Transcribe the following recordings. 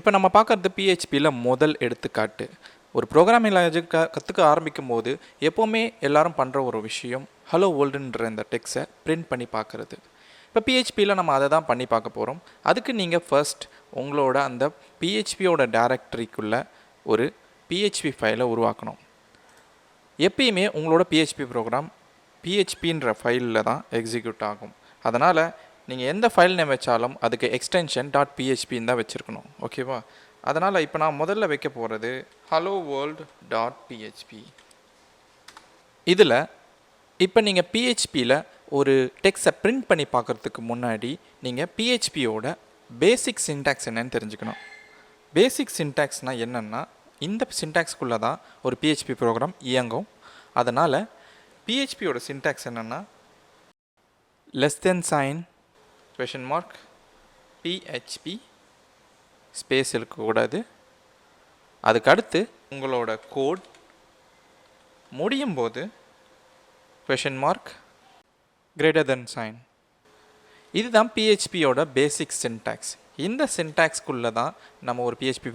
இப்போ நம்ம பார்க்குறது பிஹெச்பியில் முதல் எடுத்துக்காட்டு. ஒரு ப்ரோக்ராமிங் லாங்குவேஜ் கற்றுக்க ஆரம்பிக்கும் போது எப்போவுமே எல்லாரும் பண்ணுற ஒரு விஷயம் ஹலோ வேர்ல்டுன்ற இந்த டெக்ஸ்ட்டை பிரிண்ட் பண்ணி பார்க்குறது. இப்போ பிஹெச்பியில் நம்ம அதை தான் பண்ணி பார்க்க போகிறோம். அதுக்கு நீங்கள் ஃபர்ஸ்ட் உங்களோட அந்த பிஹெச்பியோட டைரக்டரிக்குள்ளே ஒரு பிஹெச்பி ஃபைலை உருவாக்கணும். எப்பயுமே உங்களோட பிஹெச்பி ப்ரோக்ராம் பிஹெச்பின்ற ஃபைலில் தான் எக்ஸிக்யூட் ஆகும். அதனால் நீங்கள் எந்த ஃபைல் நேம் வச்சாலும் அதுக்கு எக்ஸ்டென்ஷன் .phpன்னு தான் வச்சுருக்கணும். ஓகேவா? அதனால் இப்போ நான் முதல்ல வைக்க போகிறது hello world.php. இதில் இப்போ நீங்கள் பிஹெச்பியில் ஒரு டெக்ஸ்ட்டை பிரிண்ட் பண்ணி பார்க்குறதுக்கு முன்னாடி நீங்கள் பிஹெச்பியோட பேசிக் சின்டாக்ஸ் என்னன்னு தெரிஞ்சுக்கணும். பேசிக் சின்டாக்ஸ்னால் என்னென்னா இந்த சின்டாக்ஸ்குள்ளே தான் ஒரு பிஹெச்பி ப்ரோக்ராம் இயங்கும். அதனால் பிஹெச்பியோட சின்டாக்ஸ் என்னென்னா less than sign (?) PHP space இருக்கக்கூடாது. அதுக்கடுத்து உங்களோட கோட் முடியும் போது () இதுதான் பிஹெச்பியோட பேசிக் சின்டாக்ஸ். இந்த சின்டாக்ஸ்குள்ளே தான் நம்ம ஒரு பிஹெச்பி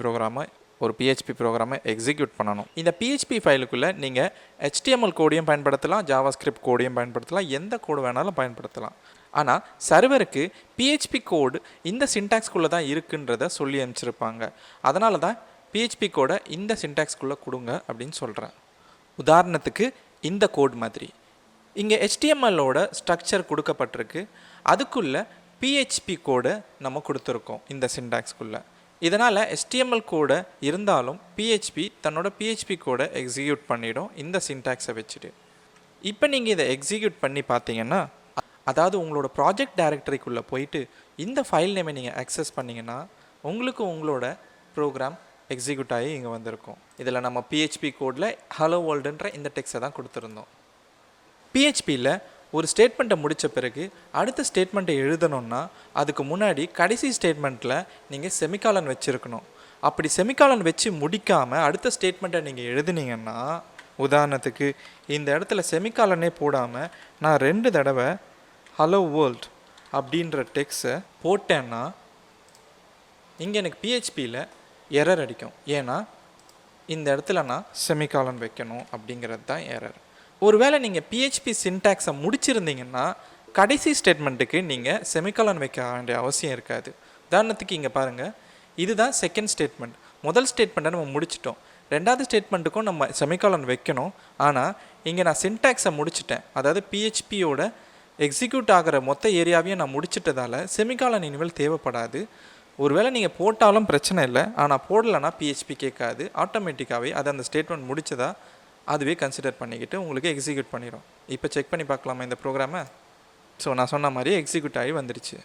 ப்ரோக்ராமை எக்ஸிக்யூட் பண்ணணும். இந்த பிஹெச்பி ஃபைலுக்குள்ளே நீங்கள் HTML கோடையும் பயன்படுத்தலாம், ஜாவாஸ்கிரிப்ட் கோடையும் பயன்படுத்தலாம், எந்த கோடு வேணாலும் பயன்படுத்தலாம். ஆனால் சர்வருக்கு பிஹெச்பி கோடு இந்த சின்டாக்ஸ்குள்ளே தான் இருக்குன்றத சொல்லி அனுப்பிச்சிருப்பாங்க. அதனால தான் பிஹெச்பி கோடை இந்த சின்டாக்ஸ்குள்ளே கொடுங்க அப்படின்னு சொல்கிறேன். உதாரணத்துக்கு இந்த கோட் மாதிரி இங்கே HTMLோட ஸ்ட்ரக்சர் கொடுக்கப்பட்டிருக்கு. அதுக்குள்ளே பிஹெச்பி கோடை நம்ம கொடுத்துருக்கோம் இந்த சின்டாக்ஸ்குள்ளே. இதனால் HTML கோடை இருந்தாலும் பிஹெச்பி தன்னோட பிஹெச்பி கோடை எக்ஸிக்யூட் பண்ணிடும் இந்த சின்டாக்ஸை வச்சுட்டு. இப்போ நீங்கள் இதை எக்ஸிக்யூட் பண்ணி பார்த்தீங்கன்னா, அதாவது உங்களோட ப்ராஜெக்ட் டைரக்டரிக்குள்ளே போயிட்டு இந்த ஃபைல் நேமை நீங்கள் அக்சஸ் பண்ணிங்கன்னா உங்களுக்கு உங்களோட ப்ரோக்ராம் எக்ஸிக்யூட் ஆகி இங்கே வந்திருக்கும். இதில் நம்ம பிஹெச்பி கோடில் ஹலோ வேர்ல்டுன்ற இந்த டெக்ஸ்ட்டை தான் கொடுத்துருந்தோம். பிஹெச்பியில் ஒரு ஸ்டேட்மெண்ட்டை முடித்த பிறகு அடுத்த ஸ்டேட்மெண்ட்டை எழுதணுன்னா அதுக்கு முன்னாடி கடைசி ஸ்டேட்மெண்ட்டில் நீங்கள் செமிகாலன் வச்சுருக்கணும். அப்படி செமிகாலன் வச்சு முடிக்காமல் அடுத்த ஸ்டேட்மெண்ட்டை நீங்கள் எழுதுனீங்கன்னா, உதாரணத்துக்கு இந்த இடத்துல செமிகாலனே போடாமல் நான் 2 தடவை ஹலோ வேர்ல்ட் அப்படின்ற டெக்ஸ்ட்டை போட்டேன்னா இங்கே எனக்கு பிஹெச்பியில் எரர் அடிக்கும். ஏன்னா இந்த இடத்துல நான் செமிகாலன் வைக்கணும் அப்படிங்கிறது தான் எரர். ஒருவேளை நீங்கள் பிஹெச்பி சின்டாக்ஸை முடிச்சிருந்தீங்கன்னா கடைசி ஸ்டேட்மெண்ட்டுக்கு நீங்கள் செமிகாலன் வைக்க வேண்டிய அவசியம் இருக்காது. உதாரணத்துக்கு இங்கே பாருங்கள், இதுதான் செகண்ட் ஸ்டேட்மெண்ட். முதல் ஸ்டேட்மெண்ட்டை நம்ம முடிச்சிட்டோம். ரெண்டாவது ஸ்டேட்மெண்ட்டுக்கும் நம்ம செமிகாலன் வைக்கணும். ஆனால் இங்கே நான் சின்டாக்ஸை முடிச்சிட்டேன். அதாவது பிஹெச்பியோட எக்ஸிக்யூட் ஆகிற மொத்த ஏரியாவையும் நான் முடிச்சிட்டதால் செமிகாலன் இனிமேல் தேவைப்படாது. ஒருவேளை நீங்கள் போட்டாலும் பிரச்சனை இல்லை. ஆனால் போடலைன்னா பிஹெச்பி கேட்காது. ஆட்டோமேட்டிக்காகவே அது அந்த ஸ்டேட்மெண்ட் முடிச்சதா அதுவே கன்சிடர் பண்ணிக்கிட்டு உங்களுக்கு எக்ஸிக்யூட் பண்ணிடும். இப்போ செக் பண்ணி பார்க்கலாமா இந்த ப்ரோக்ராமை? ஸோ நான் சொன்ன மாதிரி எக்ஸிக்யூட் ஆகி வந்துடுச்சு.